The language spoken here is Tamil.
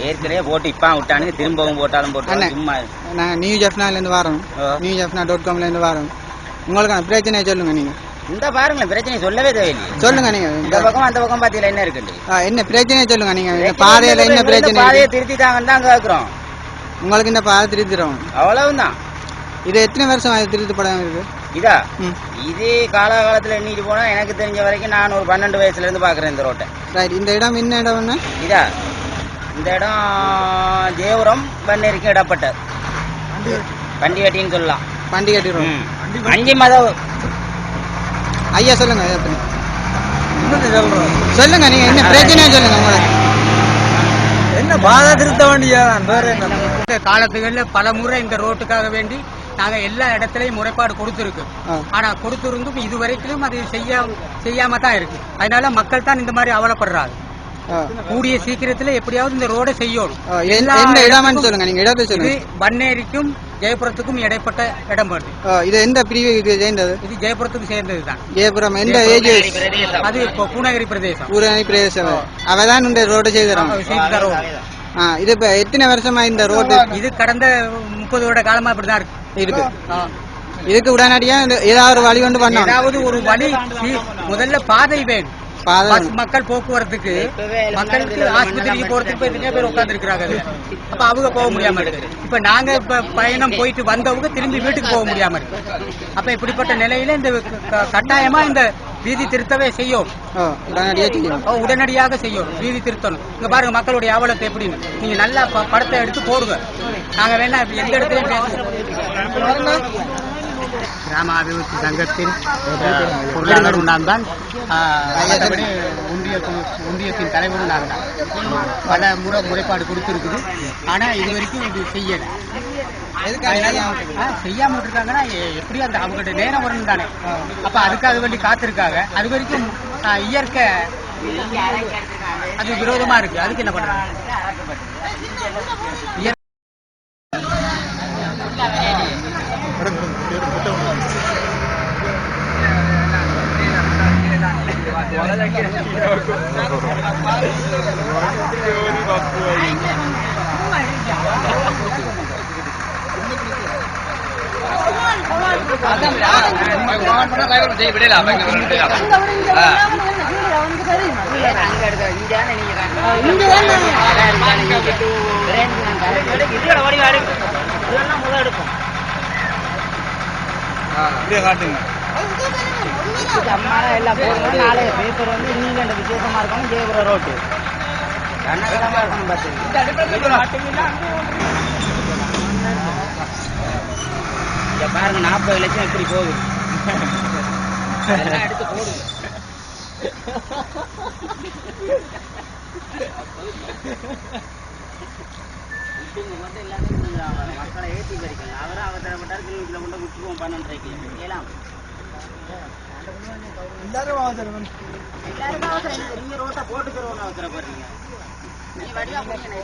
ஏற்கனவே போட்டு இப்போ விட்டானுங்க, திரும்பவும் போட்டாலும் போட்டு சும்மா. நாங்கள் நியூ ஜெஃப்னாலேருந்து வரோம், நியூ ஜெஃப்னா.com வரோம். உங்களுக்கான பிரச்சனையை சொல்லுங்க. நீங்க இந்த பாருங்களேன், பிரச்சனை சொல்லவே தேவையில்லை. சொல்லுங்க. நீங்க இந்த பக்கம் அந்த பக்கம் பாத்தீங்களா என்ன இருக்குது, என்ன பிரச்சனையை சொல்லுங்க. நீங்க பாதையில என்ன பிரச்சனை? பாதையை திருத்திட்டாங்கன்னு தான் கேட்குறோம். உங்களுக்கு இந்த பாதை திருத்திடுறோம், அவ்வளவுதான். இது எத்தனை வருஷம் திருத்தப்படாம இருக்கு? இதா இது காலகாலத்தில் எண்ணிட்டு போனா எனக்கு தெரிஞ்ச வரைக்கும் நான் ஒரு 12 வயசுல இருந்து பாக்குறேன் இந்த ரோட்டை. ரைட். இந்த இடம் என்ன இடம்? இதா இந்த இடம் ஜெயபுரம் பண்ணேரிக்கு இடப்பட்ட பண்டிகட்டின்னு சொல்லலாம். பண்டிகட்டி அஞ்சு மதம். ஐயா சொல்லுங்க. சொல்லுங்க, நீங்க என்ன பிரச்சனையா சொல்லுங்க. உங்களுக்கு என்ன பாதை திருத்த வேண்டிய காலத்துகளில் பல முறை இந்த ரோட்டுக்காக வேண்டி நாங்க எல்லா இடத்துலயும் முறைப்பாடு கொடுத்துருக்கு. ஆனா கொடுத்திருந்தும் இதுவரைக்கும் அது செய்யாம தான் இருக்கு. அதனால மக்கள் தான் இந்த மாதிரி அவலப்படுறாங்க. கூடிய சீக்கிரத்துல எப்படியாவது இந்த ரோட செய்யணும். பண்ணேரிக்கும் ஜெயபுரத்துக்கும் இடைப்பட்ட இடம் வருது. இது எந்த பிரிவு சேர்ந்தது? இது ஜெயபுரத்துக்கு சேர்ந்ததுதான். ஜெயபுரம் எந்த ஏஜ்? அது இப்போ பூநகரி பிரதேசம். பூநகரி பிரதேசம். அவதான் இந்த ரோடு செய்தோம். இது இப்ப எத்தனை வருஷமா இந்த ரோடு? இது கடந்த 30 வருட காலமா இப்படிதான் இருக்கு. இதுக்கு உடனடியா ஏதாவது ஒரு வழி கொண்டு பண்ண, ஏதாவது ஒரு வழி. முதல்ல பாதை வேணும். மக்கள் போக்குவரத்துக்கு, மக்களுக்கு ஆஸ்பத்திரிக்கு போறதுக்கு எத்தனையோ பேர் உட்கார்ந்து இருக்கிறாங்க. அப்ப அவங்க போக முடியாம இருக்கு. இப்ப நாங்க இப்ப பயணம் போயிட்டு வந்தவங்க திரும்பி வீட்டுக்கு போக முடியாம இருக்கு. அப்ப இப்படிப்பட்ட நிலையில இந்த கட்டாயமா இந்த வீதி திருத்தவே செய்யும். உடனடியாக செய்யும். வீதி திருத்தணும். இங்க பாருங்க மக்களுடைய அவலத்தை எப்படின்னு. நீங்க நல்லா படத்தை எடுத்து போடுங்க. நாங்க வேணா எந்த இடத்துலயும் பேசுவோம். கிராம அபிவிருத்தி சங்கத்தின் பொருளாளரும் நான் தான். ஒன்றியத்தின் தலைவரும் நான் தான். பல முறைப்பாடு கொடுத்துருக்குது. ஆனா இது வரைக்கும் இது செய்யல. செய்யாம இருக்காங்கன்னா எப்படி அந்த அவங்கள்ட்ட நேரம் வரணும் தானே. அப்ப அதுக்காக வேண்டி காத்திருக்காங்க. அது வரைக்கும் இயற்கை அது விரோதமா இருக்கு. அதுக்கு என்ன பண்றாங்க? எல்லாம் போடுறோம். நாளைய பேப்பர் வந்து இங்கிலாந்து விசேஷமா இருக்கணும். ஜெயபுரம் ரோட்டு கண்ணகரமா இருக்கணும். பாருங்க 40 லட்சம் எப்படி போகுது. எடுத்து போடுங்க. மக்களை ஏற்றி பறிக்கணும். அவரும் அவசரப்பட்டார். கிலோமீட்டர் கொண்டு விட்டுருவோம் 12 ஏலாம். எல்லாரும் அவசரம். நீங்க ரோட்டை போட்டுக்கிறோம் அவசரப்படுறீங்க. நீ வடிவா போறீங்க.